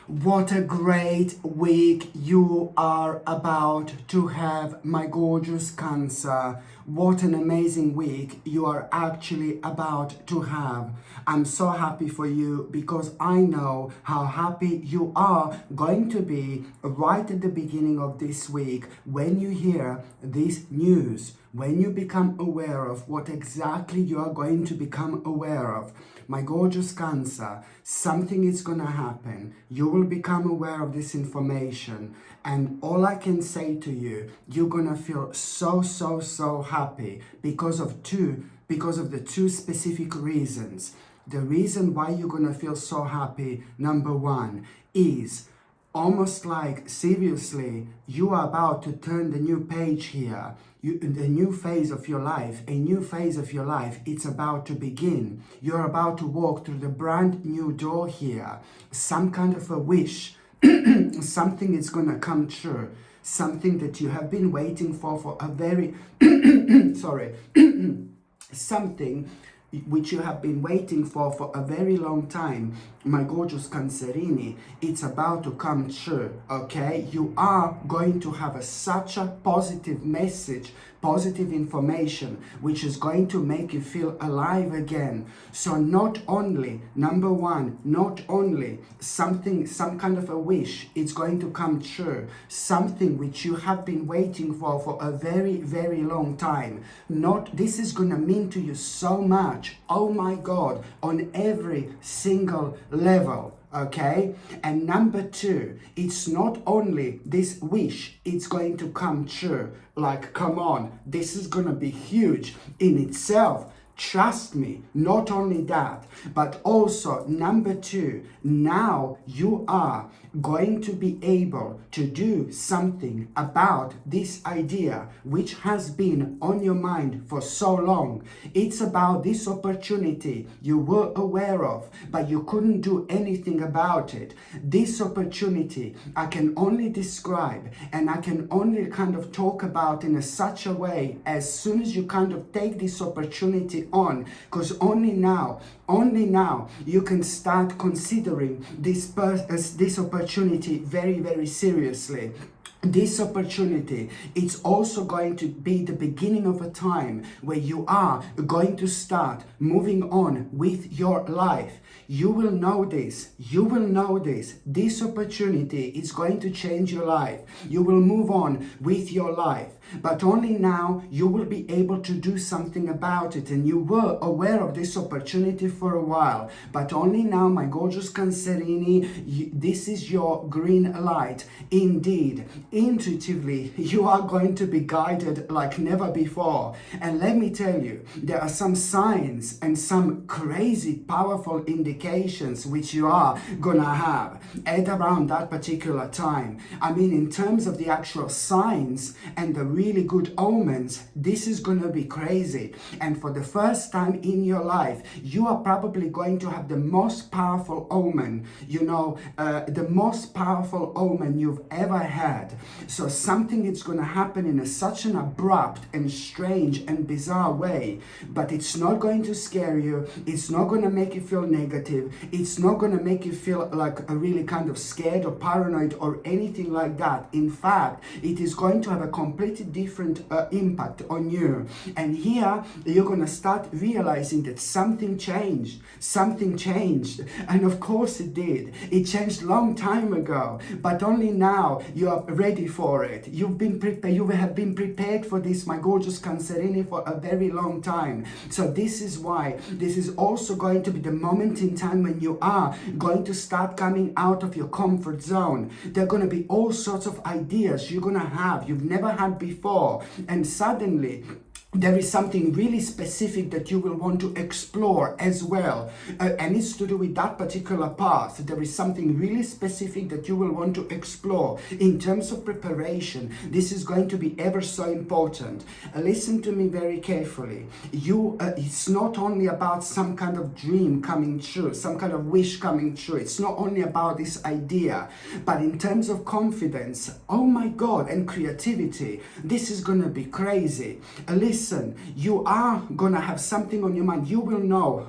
What a great week you are about to have, my gorgeous Cancer. What an amazing week you are actually about to have. I'm so happy for you because I know how happy you are going to be right at the beginning of this week when you hear this news, when you become aware of what exactly you are going to become aware of. My gorgeous Cancer, something is going to happen. You will become aware of this information, and all I can say to you, you're going to feel so happy because of the two specific reasons. The reason why you're going to feel so happy, number one, is almost like, seriously, you are about to turn the new page here. The new phase of your life, a new phase of your life, it's about to begin. You're about to walk through the brand new door here. Some kind of a wish, something is going to come true. Something that you have been waiting for a very, sorry, something which you have been waiting for a very long time, my gorgeous Cancerini, it's about to come true, okay? You are going to have such a positive message, positive information, which is going to make you feel alive again. So not only, number one, not only some kind of a wish, it's going to come true, something which you have been waiting for a very long time. This is going to mean to you so much, oh my God, on every single level. Okay, and number two, it's not only this wish, it's going to come true. Like, come on, this is gonna be huge in itself. Trust me, not only that, but also number two, now you are going to be able to do something about this idea which has been on your mind for so long. It's about this opportunity you were aware of, but you couldn't do anything about it. This opportunity I can only describe and I can only kind of talk about in such a way as soon as you kind of take this opportunity on, because only now you can start considering this opportunity very seriously. This opportunity, it's also going to be the beginning of a time where you are going to start moving on with your life. You will know this. This opportunity is going to change your life. You will move on with your life. But only now you will be able to do something about it. And you were aware of this opportunity for a while. But only now, my gorgeous Cancerini, this is your green light. Indeed, intuitively, you are going to be guided like never before. And let me tell you, there are some signs and some crazy powerful indications which you are gonna have at around that particular time. I mean, in terms of the actual signs and the really good omens, this is gonna be crazy. And for the first time in your life, you are probably going to have the most powerful omen, the most powerful omen you've ever had. So something is going to happen in such an abrupt and strange and bizarre way, but it's not going to scare you. It's not going to make you feel negative. It's not going to make you feel like a really kind of scared or paranoid or anything like that. In fact, it is going to have a completely different impact on you. And here you're going to start realizing that something changed. And of course it did. It changed long time ago, but only now you are ready for it. You have been prepared for this, my gorgeous Cancerini, for a very long time. So this is why this is also going to be the moment in time when you are going to start coming out of your comfort zone. There are going to be all sorts of ideas you're going to have you've never had before, and suddenly there is something really specific that you will want to explore as well, and it's to do with that particular path. There is something really specific that you will want to explore in terms of preparation. This is going to be ever so important. Listen to me very carefully. It's not only about some kind of dream coming true, some kind of wish coming true. It's not only about this idea, but in terms of confidence, oh my God, and creativity, this is going to be crazy. Listen, you are gonna have something on your mind. You will know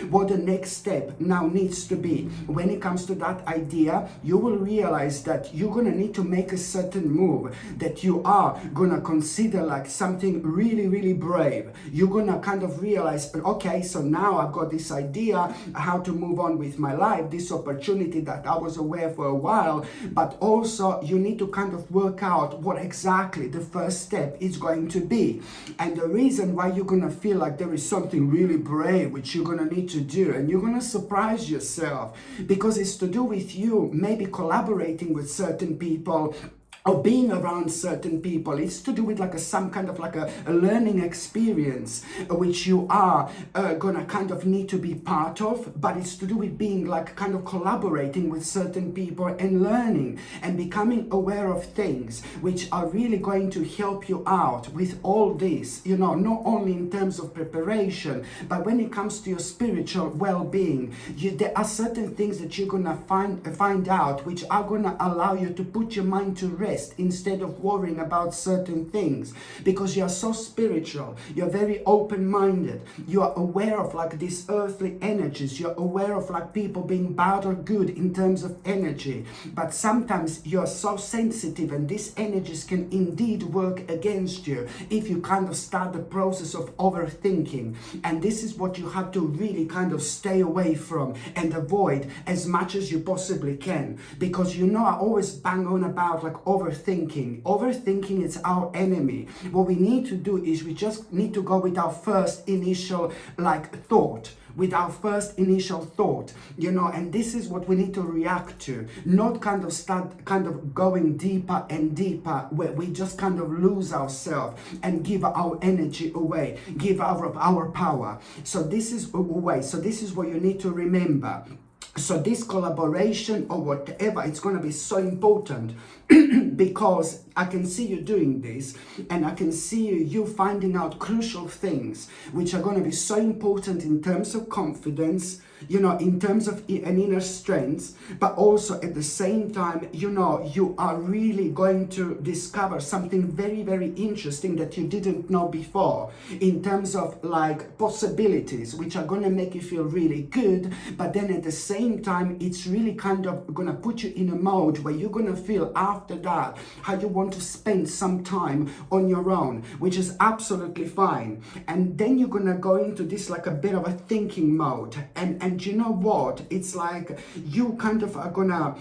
what the next step now needs to be. When it comes to that idea, you will realize that you're gonna need to make a certain move, that you are gonna consider like something really, really brave. You're gonna kind of realize, okay, so now I've got this idea how to move on with my life, this opportunity that I was aware for a while, but also you need to kind of work out what exactly the first step is going to be. And the reason why you're gonna feel like there is something really brave which you're gonna need to do, and you're gonna surprise yourself, because it's to do with you maybe collaborating with certain people or being around certain people. It's to do with like some kind of like a learning experience which you are gonna kind of need to be part of, but it's to do with being like kind of collaborating with certain people and learning and becoming aware of things which are really going to help you out with all this, you know, not only in terms of preparation, but when it comes to your spiritual well-being. There are certain things that you're gonna find out which are gonna allow you to put your mind to rest instead of worrying about certain things, because you are so spiritual, you're very open-minded, you are aware of like these earthly energies, you're aware of like people being bad or good in terms of energy, but sometimes you're so sensitive and these energies can indeed work against you if you kind of start the process of overthinking. And this is what you have to really kind of stay away from and avoid as much as you possibly can, because you know I always bang on about like overthinking is our enemy. What we need to do is we just need to go with our first initial like thought, you know, and this is what we need to react to, not kind of start kind of going deeper and deeper where we just kind of lose ourselves and give our energy away, give our power. So this is what you need to remember. So this collaboration or whatever, it's going to be so important because I can see you doing this, and I can see you finding out crucial things which are going to be so important in terms of confidence, you know, in terms of an inner strength, but also at the same time, you know, you are really going to discover something very, very interesting that you didn't know before in terms of like possibilities which are going to make you feel really good, but then at the same time, it's really kind of going to put you in a mode where you're going to feel after that how you want to spend some time on your own, which is absolutely fine. And then you're going to go into this like a bit of a thinking mode, and you know what, it's like you kind of are gonna,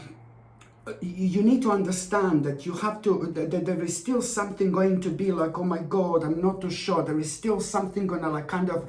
you need to understand that you have to, that there is still something going to be like, oh my God, I'm not too sure. There is still something gonna like kind of,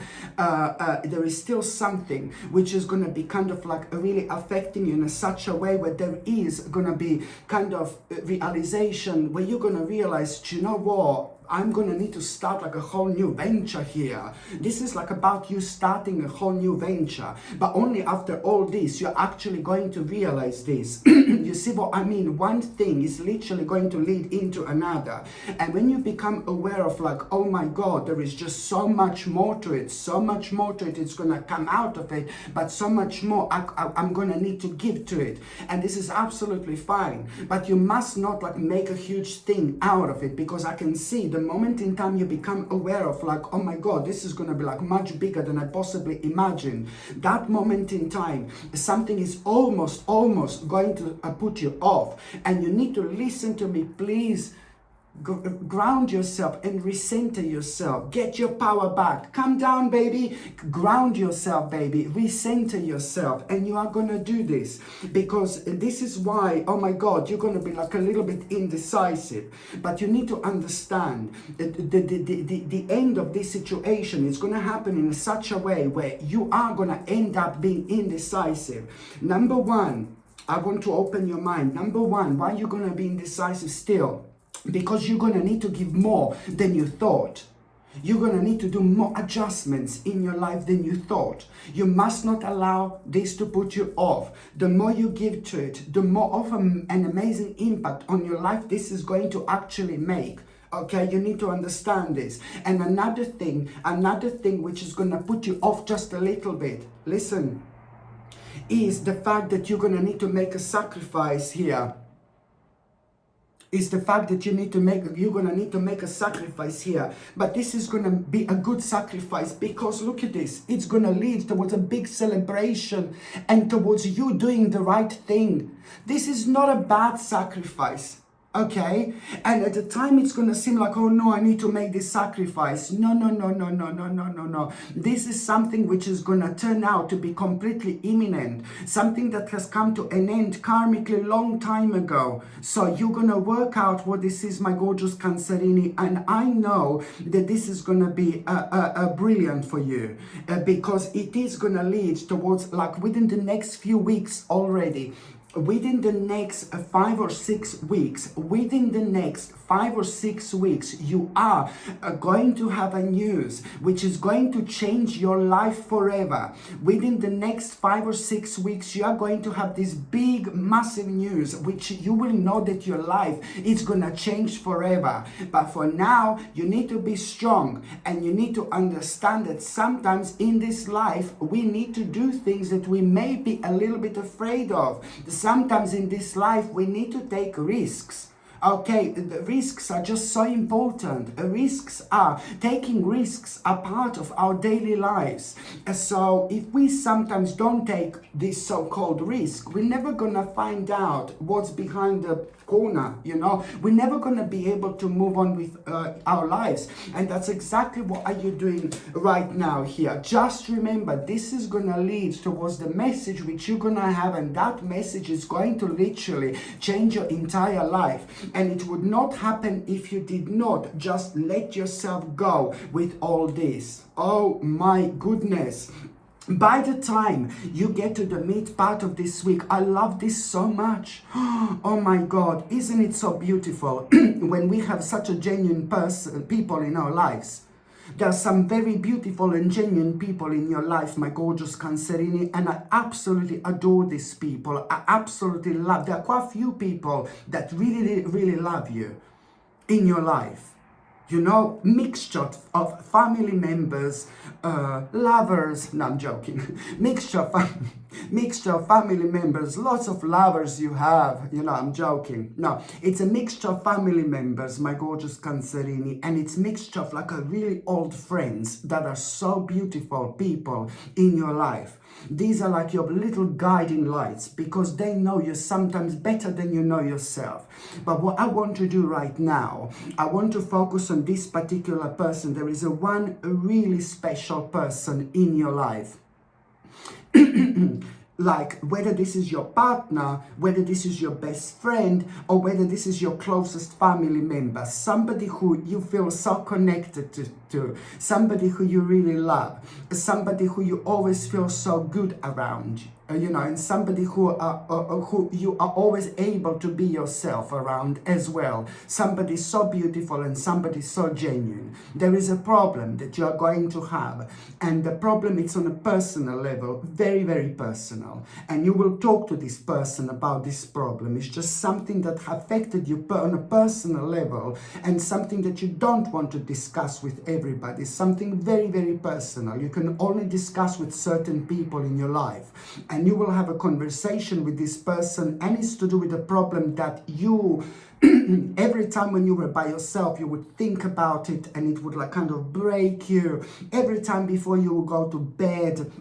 there is still something which is gonna be kind of like really affecting you in such a way where there is gonna be kind of realization where you're gonna realize, you know what, I'm gonna need to start like a whole new venture here. This is like about you starting a whole new venture, but only after all this, you're actually going to realize this. You see what I mean? One thing is literally going to lead into another. And when you become aware of like, oh my God, there is just so much more to it, it's gonna come out of it, but so much more I'm gonna need to give to it. And this is absolutely fine, but you must not like make a huge thing out of it, because I can see the moment in time you become aware of like, oh my God, this is going to be like much bigger than I possibly imagined. That moment in time, something is almost going to put you off, and you need to listen to me, please. Ground yourself and recenter yourself. Get your power back. Come down, baby. Ground yourself, baby. Recenter yourself. And you are going to do this, because this is why, oh my God, you're going to be like a little bit indecisive. But you need to understand that the end of this situation is going to happen in such a way where you are going to end up being indecisive. Number one, I want to open your mind. Number one, why are you going to be indecisive still? Because you're going to need to give more than you thought. You're going to need to do more adjustments in your life than you thought. You must not allow this to put you off. The more you give to it, the more of an amazing impact on your life this is going to actually make. Okay, you need to understand this. And another thing which is going to put you off just a little bit, listen, is the fact that you're going to need to make a sacrifice here. Is the fact that you're gonna need to make a sacrifice here. But this is gonna be a good sacrifice, because look at this. It's gonna lead towards a big celebration and towards you doing the right thing. This is not a bad sacrifice. Okay, and at the time it's gonna seem like, oh no, I need to make this sacrifice. No, no, no, no, no, no, no, no, no. This is something which is gonna turn out to be completely imminent, something that has come to an end karmically long time ago. So you're gonna work out what this is, my gorgeous Cancerini, and I know that this is gonna be a brilliant for you, because it is gonna lead towards, like, within the next few weeks already. Within the next 5 or 6 weeks, you are going to have a news which is going to change your life forever. Within the next 5 or 6 weeks, you are going to have this big, massive news, which you will know that your life is gonna change forever. But for now, you need to be strong, and you need to understand that sometimes in this life, we need to do things that we may be a little bit afraid of. Sometimes in this life, we need to take risks. Okay, the risks are just so important. Taking risks are part of our daily lives. So if we sometimes don't take this so-called risk, we're never gonna find out what's behind the corner, you know. We're never gonna be able to move on with our lives. And that's exactly what are you doing right now here. Just remember, this is gonna lead towards the message which you're gonna have, and that message is going to literally change your entire life. And it would not happen if you did not just let yourself go with all this. Oh my goodness. By the time you get to the mid part of this week, I love this so much. Oh my God, isn't it so beautiful when we have such a genuine people in our lives? There are some very beautiful and genuine people in your life, my gorgeous Cancerini, and I absolutely adore these people. I absolutely love. There are quite a few people that really, really love you in your life. You know, mixture of family members, lovers. No, I'm joking. mixture of family members, lots of lovers you have. You know, I'm joking. No, it's a mixture of family members, my gorgeous Cancerini, and it's mixture of like a really old friends that are so beautiful people in your life. These are like your little guiding lights, because they know you sometimes better than you know yourself. But what I want to do right now, I want to focus on this particular person. There is one really special person in your life. Like, whether this is your partner, whether this is your best friend, or whether this is your closest family member, somebody who you feel so connected to, somebody who you really love, somebody who you always feel so good around, you know, and somebody who you are always able to be yourself around as well. Somebody so beautiful and somebody so genuine. There is a problem that you are going to have, and the problem is on a personal level, very, very personal. And you will talk to this person about this problem. It's just something that affected you on a personal level, and something that you don't want to discuss with everybody. Something very, very personal. You can only discuss with certain people in your life. And you will have a conversation with this person, and it's to do with a problem that you every time when you were by yourself, you would think about it, and it would like kind of break you. Every time before you would go to bed,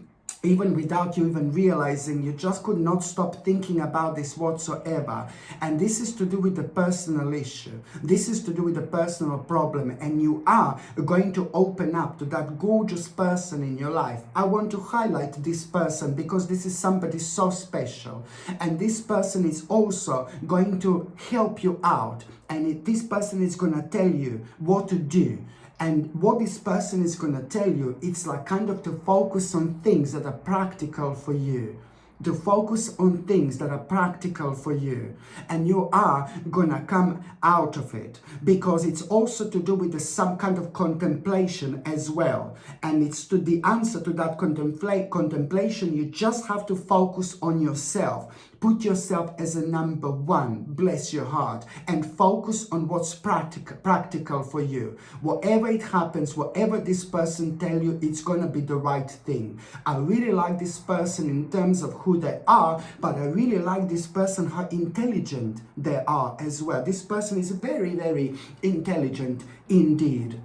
even without you even realizing, you just could not stop thinking about this whatsoever. And this is to do with the personal issue. This is to do with the personal problem. And you are going to open up to that gorgeous person in your life. I want to highlight this person because this is somebody so special. And this person is also going to help you out. And this person is going to tell you what to do. And what this person is going to tell you, it's like kind of to focus on things that are practical for you. To focus on things that are practical for you. And you are going to come out of it. Because it's also to do with some kind of contemplation as well. And it's to the answer to that contemplation, you just have to focus on yourself. Put yourself as a number one, bless your heart, and focus on what's practical for you. Whatever it happens, whatever this person tell you, it's going to be the right thing. I really like this person in terms of who they are, but I really like this person, how intelligent they are as well. This person is very, very intelligent indeed.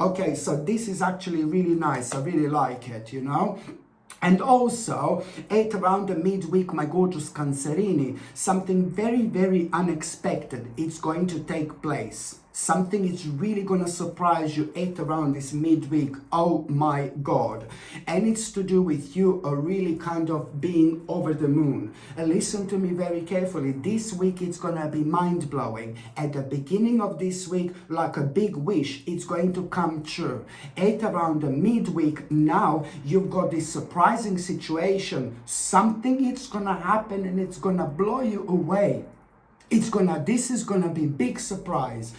Okay, so this is actually really nice. I really like it, you know. And also, at around the midweek, my gorgeous Cancerini, something very, very unexpected, it's going to take place. Something is really going to surprise you at around this midweek. Oh my God. And it's to do with you really kind of being over the moon. Listen to me very carefully. This week it's going to be mind-blowing. At the beginning of this week, like a big wish, it's going to come true. At around the midweek now, you've got this surprising situation. Something is going to happen and it's going to blow you away. This is gonna be big surprise.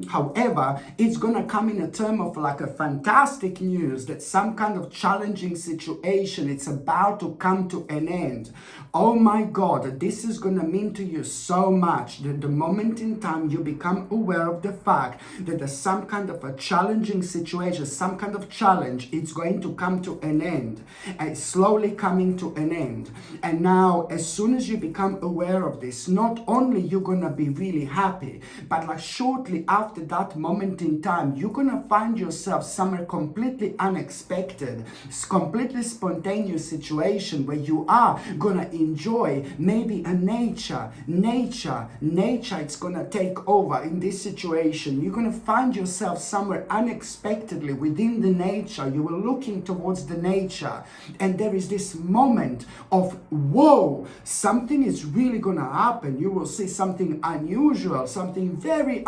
However, it's gonna come in a term of like a fantastic news that some kind of challenging situation, it's about to come to an end. Oh my God, this is gonna mean to you so much that the moment in time you become aware of the fact that there's some kind of a challenging situation, some kind of challenge, it's going to come to an end. It's slowly coming to an end. And now, as soon as you become aware of this, not only you're gonna be really happy, but like shortly after that moment in time, you're gonna find yourself somewhere completely unexpected, completely spontaneous situation where you are gonna enjoy maybe a nature, it's gonna take over in this situation. You're gonna find yourself somewhere unexpectedly within the nature. You were looking towards the nature, and there is this moment of, whoa, something is really gonna happen. You will see something unusual, something very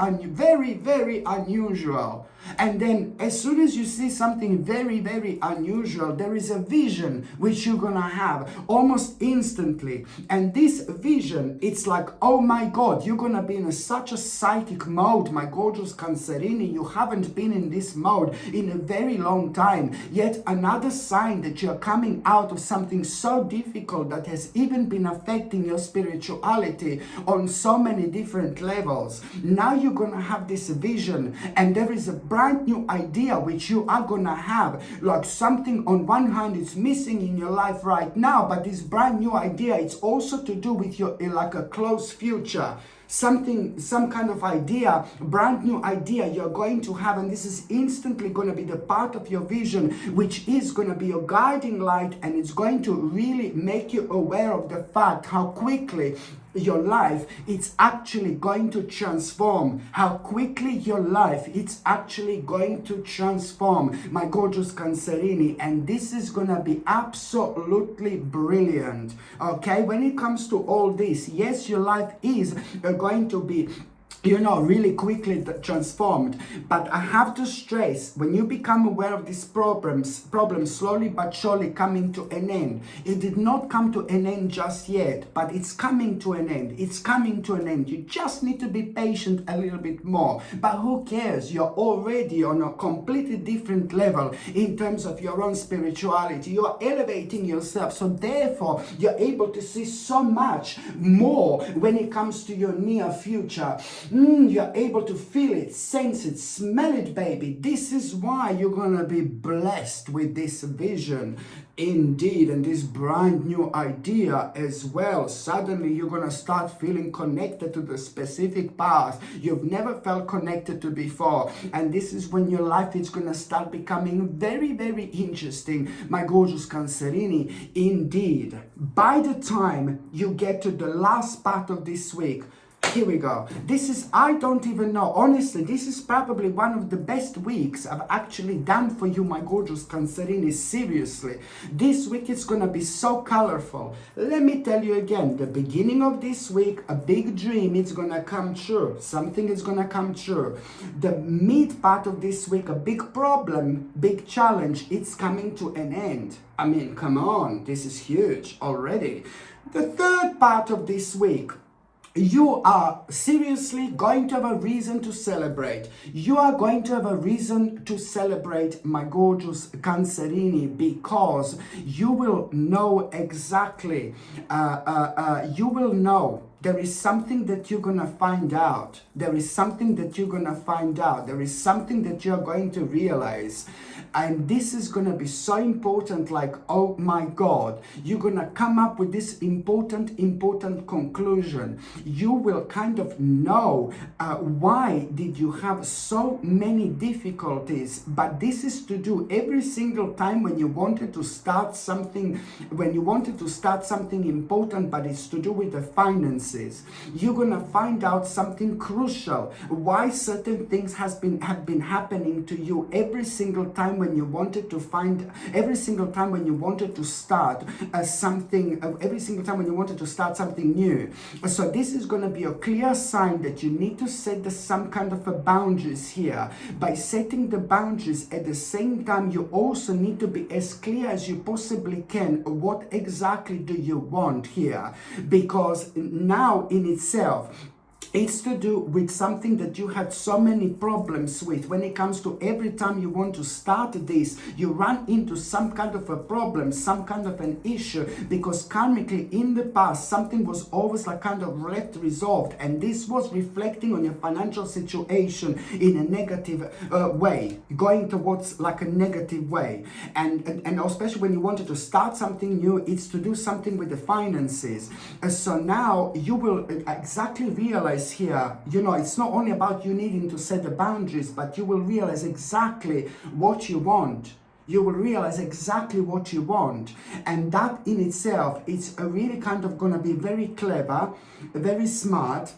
unusual. And then as soon as you see something very, very unusual, there is a vision which you're gonna have almost instantly. And this vision, it's like, oh my God, you're gonna be in such a psychic mode, my gorgeous Cancerini. You haven't been in this mode in a very long time. Yet another sign that you're coming out of something so difficult that has even been affecting your spirituality on so many different levels. Now you're gonna have this vision, and there is a brand new idea which you are gonna have, like something on one hand is missing in your life right now, but this brand new idea, it's also to do with your like a close future. Some kind of idea, brand new idea you're going to have, and this is instantly going to be the part of your vision which is going to be your guiding light, and it's going to really make you aware of the fact how quickly your life it's actually going to transform, how quickly your life it's actually going to transform, my gorgeous Cancerini. And this is gonna be absolutely brilliant. Okay, when it comes to all this, yes, your life is going to be really quickly transformed. But I have to stress, when you become aware of these problems slowly but surely coming to an end. It did not come to an end just yet, but it's coming to an end. It's coming to an end. You just need to be patient a little bit more. But who cares? You're already on a completely different level in terms of your own spirituality. You are elevating yourself. So therefore, you're able to see so much more when it comes to your near future. You're able to feel it, sense it, smell it, baby. This is why you're gonna be blessed with this vision. Indeed, and this brand new idea as well. Suddenly you're gonna start feeling connected to the specific path you've never felt connected to before. And this is when your life is gonna start becoming very, very interesting, my gorgeous Cancerini. Indeed, by the time you get to the last part of this week, here we go. This is, I don't even know. Honestly, this is probably one of the best weeks I've actually done for you, my gorgeous Cancerini. Seriously. This week is going to be so colorful. Let me tell you again, the beginning of this week, a big dream is going to come true. Something is going to come true. The mid part of this week, a big problem, big challenge, it's coming to an end. I mean, come on. This is huge already. The third part of this week, you are seriously going to have a reason to celebrate. You are going to have a reason to celebrate, my gorgeous Cancerini, because you will know exactly, you will know. There is something that you're going to find out. There is something that you're going to find out. There is something that you're going to realize. And this is going to be so important, like, oh my God, you're going to come up with this important conclusion. You will kind of know why did you have so many difficulties. But this is to do every single time when you wanted to start something, important, but it's to do with the finances. You're going to find out something crucial, why certain things have been happening to you every single time when you wanted to start something, every single time when you wanted to start something new. So this is going to be a clear sign that you need to set some kind of a boundaries here. By setting the boundaries, at the same time, you also need to be as clear as you possibly can. What exactly do you want here? Because now in itself, it's to do with something that you had so many problems with. When it comes to every time you want to start this, you run into some kind of a problem, some kind of an issue, because karmically in the past, something was always like kind of left resolved, and this was reflecting on your financial situation in a negative way, going towards like a negative way. And especially when you wanted to start something new, it's to do something with the finances. So now you will exactly realize here, it's not only about you needing to set the boundaries, but you will realize exactly what you want. You will realize exactly what you want. And that in itself, it's a really kind of going to be very clever, very smart.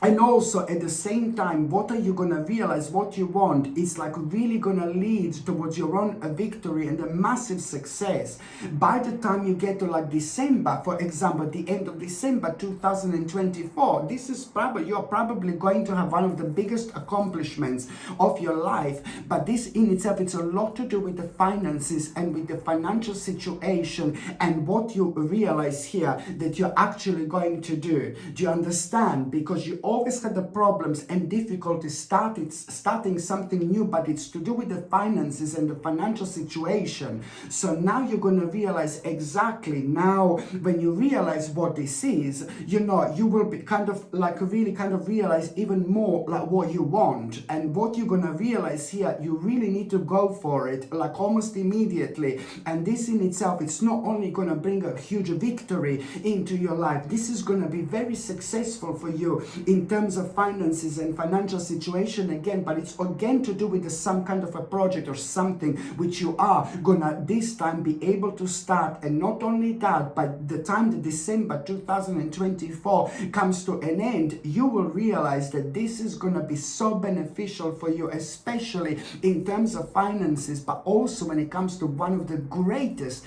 And also at the same time, what are you going to realize what you want is like really going to lead towards your own victory and a massive success. By the time you get to like December, for example, the end of December 2024, this is you're probably going to have one of the biggest accomplishments of your life. But this in itself, it's a lot to do with the finances and with the financial situation and what you realize here that you're actually going to do. Do you understand? Because you always had the problems and difficulties starting something new, but it's to do with the finances and the financial situation. So now you're going to realize exactly, now when you realize what this is, you will be kind of like really kind of realize even more like what you want. And what you're going to realize here, you really need to go for it like almost immediately. And this in itself, it's not only going to bring a huge victory into your life, this is going to be very successful for you in terms of finances and financial situation again, but it's again to do with some kind of a project or something which you are gonna this time be able to start. And not only that, but the time that December 2024 comes to an end, you will realize that this is gonna be so beneficial for you, especially in terms of finances, but also when it comes to one of the greatest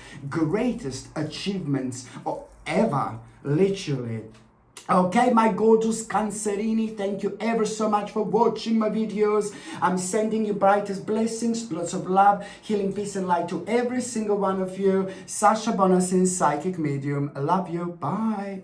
achievements ever, literally. Okay, my gorgeous Cancerini, thank you ever so much for watching my videos. I'm sending you brightest blessings, lots of love, healing, peace and light to every single one of you. Sasha Bonasin, Psychic Medium. I love you. Bye.